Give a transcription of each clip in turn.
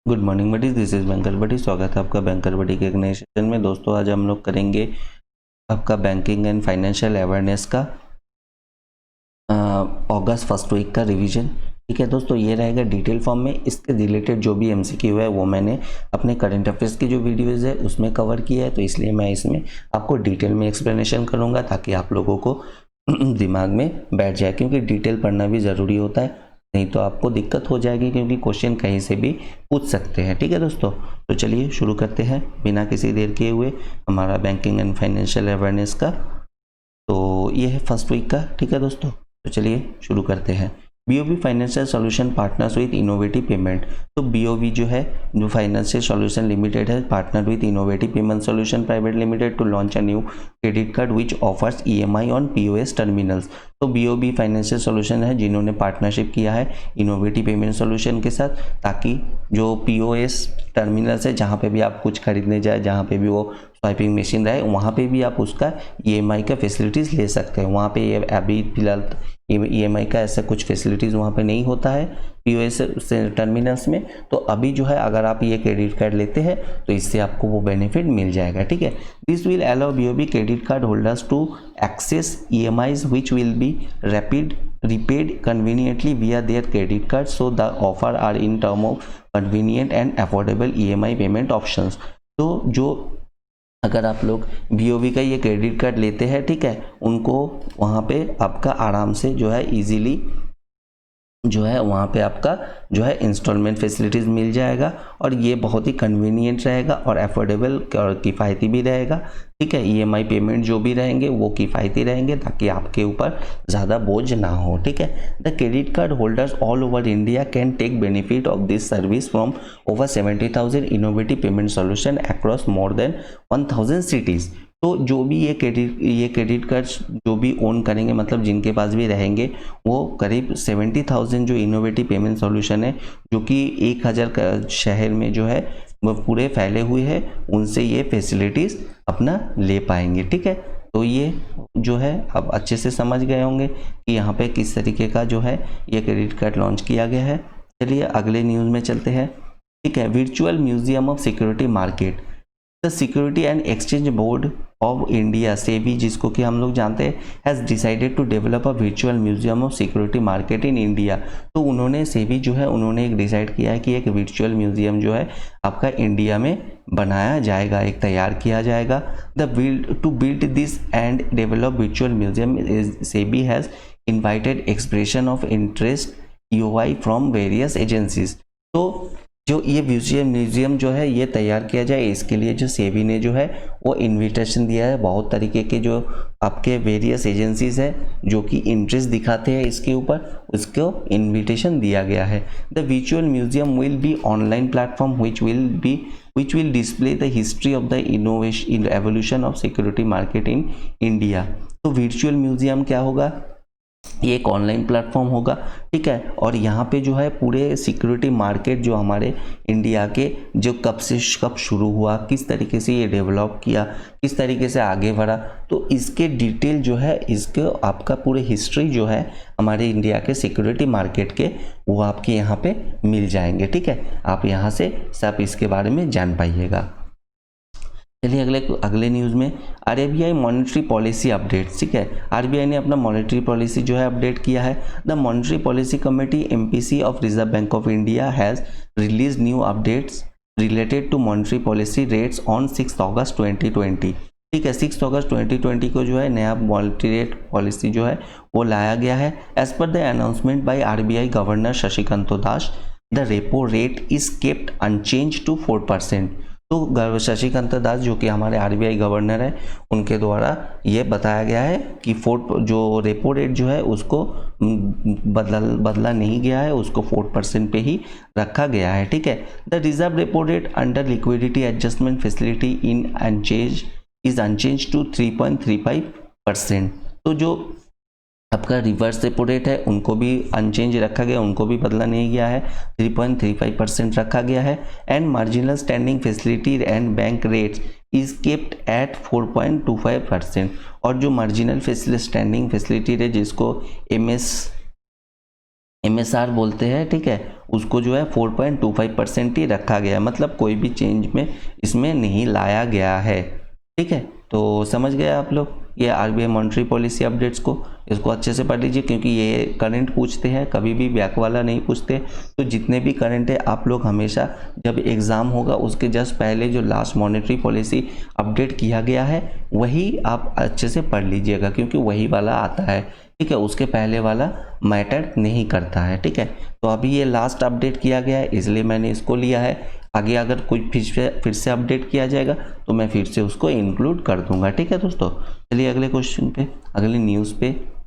Good morning buddies, this is banker buddy. स्वागत है आपका बैंकर बडी के एक नए सेशन में। दोस्तों आज हम लोग करेंगे आपका बैंकिंग एंड फाइनेंशियल अवेयरनेस का अगस्त फर्स्ट वीक का रिवीजन। ठीक है दोस्तों, ये रहेगा डिटेल फॉर्म में। इसके रिलेटेड जो भी एमसीक्यू है वो मैंने अपने करंट अफेयर्स की जो वीडियोज़ है उसमें कवर किया है, तो इसलिए मैं इसमें आपको डिटेल में एक्सप्लेनेशन करूँगा ताकि आप लोगों को दिमाग में बैठ जाए, क्योंकि डिटेल पढ़ना भी ज़रूरी होता है, नहीं तो आपको दिक्कत हो जाएगी, क्योंकि क्वेश्चन कहीं से भी पूछ सकते हैं। ठीक है दोस्तों, तो चलिए शुरू करते हैं बिना किसी देर किए हुए हमारा बैंकिंग एंड फाइनेंशियल अवेयरनेस का। तो ये है फर्स्ट वीक का। ठीक है दोस्तों, तो चलिए शुरू करते हैं। BOB financial solution partners with innovative payment. तो बीओबी जो है, जो फाइनेंशियल सॉल्यूशन लिमिटेड है, partner with innovative payment solution private limited to launch a new credit card which offers EMI on POS terminals. तो बीओबी फाइनेंशियल सॉल्यूशन है जिन्होंने partnership किया है इनोवेटिव पेमेंट सॉल्यूशन के साथ, ताकि जो पीओएस टर्मिनल्स है, जहाँ पे भी आप कुछ खरीदने जाए, जहाँ पे भी वो स्वाइपिंग मशीन रहे, वहाँ पे भी आप उसका ईएमआई का फैसिलिटीज़ ले सकते हैं। वहाँ पे ये अभी फिलहाल ईएमआई का ऐसा कुछ फैसिलिटीज़ वहाँ पे नहीं होता है पीओएस टर्मिनल्स में। तो अभी जो है अगर आप ये क्रेडिट कार्ड लेते हैं तो इससे आपको वो बेनिफिट मिल जाएगा। ठीक है, this will allow BOB credit card holders to access EMIs which will be rapid repaid conveniently via their credit card, so the offer are in term of convenient and affordable EMI payment options। तो जो अगर आप लोग BOB का ये credit card लेते हैं, ठीक है, उनको वहाँ पे आपका आराम से जो है इजीली जो है वहाँ पे आपका जो है इंस्टॉलमेंट फैसिलिटीज़ मिल जाएगा, और ये बहुत ही कन्वीनियंट रहेगा और अफोर्डेबल और किफ़ायती भी रहेगा। ठीक है, ईएमआई पेमेंट जो भी रहेंगे वो किफ़ायती रहेंगे ताकि आपके ऊपर ज़्यादा बोझ ना हो। ठीक है, the credit card holders all over India can take benefit of this service from over 70,000 innovative payment solution across more than 1000 cities. तो जो भी ये क्रेडिट कार्ड जो भी ओन करेंगे, मतलब जिनके पास भी रहेंगे, वो करीब 70,000 जो इनोवेटिव पेमेंट सॉल्यूशन है, जो कि 1000 शहर में जो है वो पूरे फैले हुए हैं, उनसे ये फैसिलिटीज़ अपना ले पाएंगे। ठीक है, तो ये जो है अब अच्छे से समझ गए होंगे कि यहाँ पे किस तरीके का जो है ये क्रेडिट कार्ड लॉन्च किया गया है। चलिए अगले न्यूज़ में चलते हैं। ठीक है, virtual museum of security market. The security and exchange board of India, SEBI जिसको कि हम लोग जानते हैं, has decided to develop a virtual museum of security market in India. तो उन्होंने, सेबी जो है उन्होंने एक डिसाइड किया है कि एक वर्चुअल म्यूजियम जो है आपका इंडिया में बनाया जाएगा, एक तैयार किया जाएगा। To build this and develop virtual museum, SEBI has invited expression of interest EOI from various agencies. तो जो ये म्यूजियम जो है ये तैयार किया जाए, इसके लिए जो सेबी ने जो है वो इनविटेशन दिया है। बहुत तरीके के जो आपके वेरियस एजेंसीज है जो कि इंटरेस्ट दिखाते हैं इसके ऊपर, उसको इनविटेशन दिया गया है। The virtual museum will be online platform which will display the history of the innovation evolution of security market in India। तो वर्चुअल म्यूजियम क्या होगा, ये एक ऑनलाइन प्लेटफॉर्म होगा। ठीक है, और यहाँ पे जो है पूरे सिक्योरिटी मार्केट जो हमारे इंडिया के जो कब से कब शुरू हुआ, किस तरीके से ये डेवलप किया, किस तरीके से आगे बढ़ा, तो इसके डिटेल जो है, इसके आपका पूरे हिस्ट्री जो है हमारे इंडिया के सिक्योरिटी मार्केट के, वो आपके यहाँ पे मिल जाएंगे। ठीक है, आप यहाँ से सब इसके बारे में जान पाइएगा। चलिए अगले न्यूज़ में आरबीआई मॉनेटरी पॉलिसी अपडेट। ठीक है, आरबीआई ने अपना मॉनेटरी पॉलिसी जो है अपडेट किया है। The monetary policy committee MPC of reserve bank of India has release new updates related to monetary policy rates on 6 August 2020। ठीक है, 6 अगस्त 2020 को जो है नया मॉनेटरी रेट पॉलिसी जो है वो लाया गया है। As per the announcement by RBI governor Shashikant Das, the repo rate is kept unchange to 4%। तो शशिकांत दास जो कि हमारे आरबीआई गवर्नर है, उनके द्वारा ये बताया गया है कि जो रेपो रेट जो है उसको बदला नहीं गया है, उसको 4% पे ही रखा गया है। ठीक है, the reserve repo rate under liquidity adjustment facility is unchange to 3.35%। तो जो आपका रिवर्स रेपो रेट है उनको भी अनचेंज रखा गया, उनको भी बदला नहीं गया है, 3.35% रखा गया है। And marginal standing facility and bank rates is kept at 4.25%। और जो मार्जिनल स्टैंडिंग फैसिलिटी है, जिसको MSR बोलते हैं, ठीक है, उसको जो है 4.25% ही रखा गया है, मतलब कोई भी चेंज में इसमें नहीं लाया गया है, ठीक है। तो समझ गए आप लोग ये RBI मॉनेटरी पॉलिसी अपडेट्स को, इसको अच्छे से पढ़ लीजिए क्योंकि ये करंट पूछते हैं, कभी भी बैक वाला नहीं पूछते। तो जितने भी करंट है आप लोग हमेशा जब एग्ज़ाम होगा उसके जस्ट पहले जो लास्ट मॉनेटरी पॉलिसी अपडेट किया गया है वही आप अच्छे से पढ़ लीजिएगा क्योंकि वही वाला आता है, ठीक है, उसके पहले वाला मैटर नहीं करता है, ठीक है। तो अभी ये लास्ट अपडेट किया गया है इसलिए मैंने इसको लिया है, आगे अगर कोई फिर से अपडेट किया जाएगा तो मैं फिर से उसको इंक्लूड कर दूंगा, ठीक है दोस्तों। चलिए अगले क्वेश्चन पे, अगले न्यूज़ पे।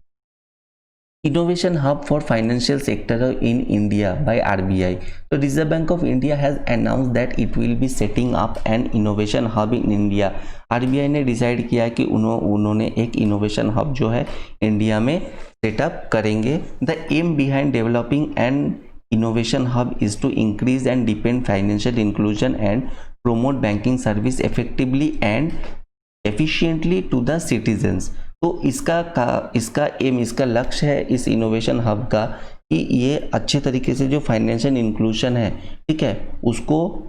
Innovation Hub for Financial Sector in India by RBI. तो reserve bank of India has announce that it will be setting up an innovation hub in India. RBI ने डिसाइड किया है कि उन्होंने एक इनोवेशन हब जो है इंडिया में सेटअप करेंगे। The aim behind developing an innovation hub is to increase and depend financial inclusion and promote banking service effectively and efficiently to the citizens। तो इसका एम, इसका लक्ष्य है इस इनोवेशन हब का कि ये अच्छे तरीके से जो फाइनेंशियल इंक्लूजन है, ठीक है, उसको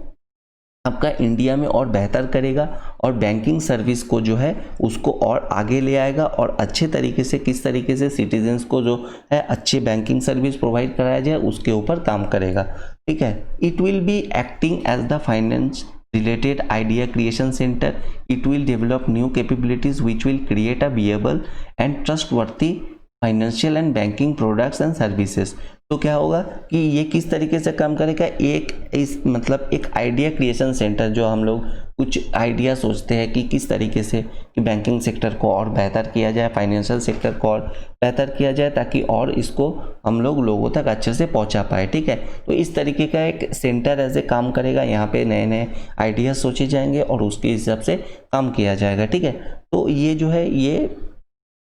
आपका इंडिया में और बेहतर करेगा और बैंकिंग सर्विस को जो है उसको और आगे ले आएगा और अच्छे तरीके से किस तरीके से सिटीजन्स को जो है अच्छे बैंकिंग सर्विस प्रोवाइड कराया जाए उसके ऊपर काम करेगा, ठीक है। It will be acting as the finance related idea creation center. It will develop new capabilities which will create a viable and trustworthy financial and banking products and services। तो क्या होगा कि ये किस तरीके से काम करेगा, मतलब एक आइडिया क्रिएशन सेंटर, जो हम लोग कुछ आइडिया सोचते हैं कि किस तरीके से कि बैंकिंग सेक्टर को और बेहतर किया जाए, फाइनेंशियल सेक्टर को और बेहतर किया जाए ताकि और इसको हम लोगों तक अच्छे से पहुंचा पाए, ठीक है। तो इस तरीके का एक सेंटर ऐसे काम करेगा, यहाँ पे नए नए आइडिया सोचे जाएंगे और उसके हिसाब से काम किया जाएगा, ठीक है। तो ये जो है ये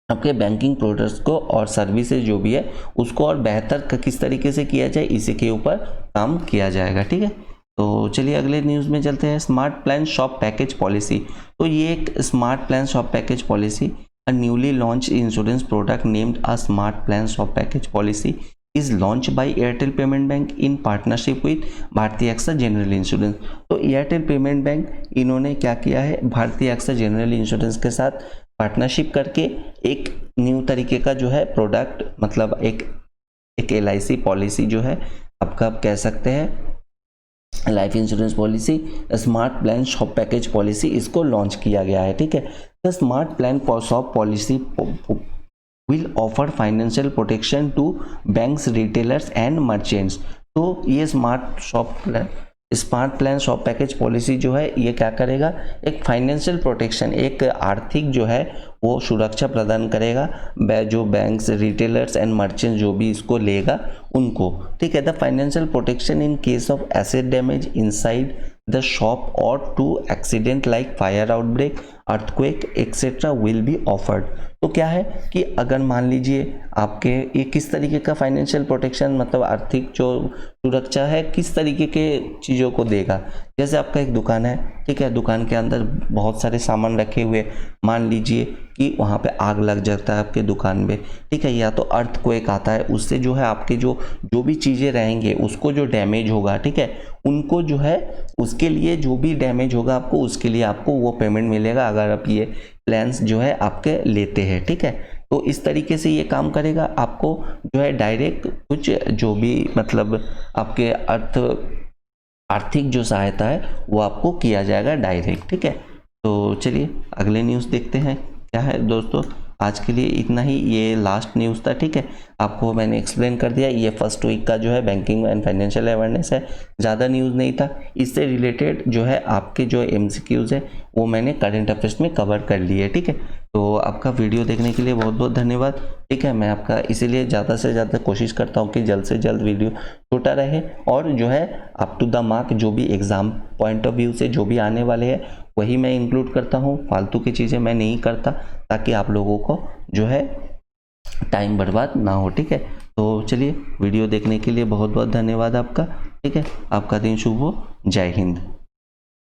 आपके बैंकिंग प्रोडक्ट्स को और सर्विसेज जो भी है उसको और बेहतर किस तरीके से किया जाए इसी के ऊपर काम किया जाएगा, ठीक है। तो चलिए अगले न्यूज़ में चलते हैं। Smart plan shop package policy. तो ये एक smart plan shop package policy, a newly launch insurance product named a smart plan shop package policy is launch by Airtel payment bank in partnership with भारतीय AXA general insurance. तो Airtel payment bank इन्होंने क्या किया है, भारतीय AXA general insurance के साथ partnership करके एक न्यू तरीके का जो है प्रोडक्ट, मतलब एक LIC पॉलिसी जो है आपका आप कह सकते हैं life insurance policy, smart plan shop package policy, इसको लॉन्च किया गया है, ठीक है। The smart plan shop policy will offer financial protection to banks, retailers and merchants. तो ये smart plan shop package policy जो है ये क्या करेगा, एक फाइनेंशियल प्रोटेक्शन, एक आर्थिक जो है वो सुरक्षा प्रदान करेगा जो बैंक्स, रिटेलर्स एंड मर्चेंट्स जो भी इसको लेगा उनको, ठीक है। The financial protection in case of asset damage inside the shop और to accident like fire outbreak, earthquake etcetera will be offered. तो क्या है कि अगर मान लीजिए आपके ये किस तरीके का फाइनेंशियल प्रोटेक्शन, मतलब आर्थिक जो सुरक्षा है किस तरीके के चीज़ों को देगा। जैसे आपका एक दुकान है, ठीक है, दुकान के अंदर बहुत सारे सामान रखे हुए, मान लीजिए कि वहाँ पे आग लग जाता है आपके दुकान में, ठीक है, या तो अर्थक्वेक आता है, उससे जो है आपके जो भी चीज़ें रहेंगे उसको जो डैमेज होगा, ठीक है, उनको जो है उसके लिए जो भी डैमेज होगा आपको उसके लिए आपको वो पेमेंट मिलेगा अगर आप ये प्लान्स जो है आपके लेते हैं, ठीक है। तो इस तरीके से ये काम करेगा, आपको जो है डायरेक्ट कुछ जो भी मतलब आपके आर्थिक जो सहायता है वो आपको किया जाएगा डायरेक्ट, ठीक है। तो चलिए अगले न्यूज़ देखते हैं क्या है दोस्तों। आज के लिए इतना ही, ये लास्ट न्यूज़ था, ठीक है, आपको मैंने एक्सप्लेन कर दिया। ये फर्स्ट वीक का जो है बैंकिंग एंड फाइनेंशियल अवेयरनेस है, ज़्यादा न्यूज़ नहीं था। इससे रिलेटेड जो है आपके जो MCQs है वो मैंने करंट अफेयर्स में कवर कर लिए, ठीक है। तो आपका वीडियो देखने के लिए बहुत बहुत धन्यवाद, ठीक है। मैं आपका इसीलिए ज़्यादा से ज़्यादा कोशिश करता हूँ कि जल्द से जल्द वीडियो छोटा रहे और जो है अप टू द मार्क जो भी एग्ज़ाम पॉइंट ऑफ व्यू से जो भी आने वाले हैं वही मैं इंक्लूड करता हूँ, फालतू की चीज़ें मैं नहीं करता ताकि आप लोगों को जो है टाइम बर्बाद ना हो, ठीक है। तो चलिए वीडियो देखने के लिए बहुत बहुत धन्यवाद आपका, ठीक है। आपका दिन शुभ हो, जय हिंद।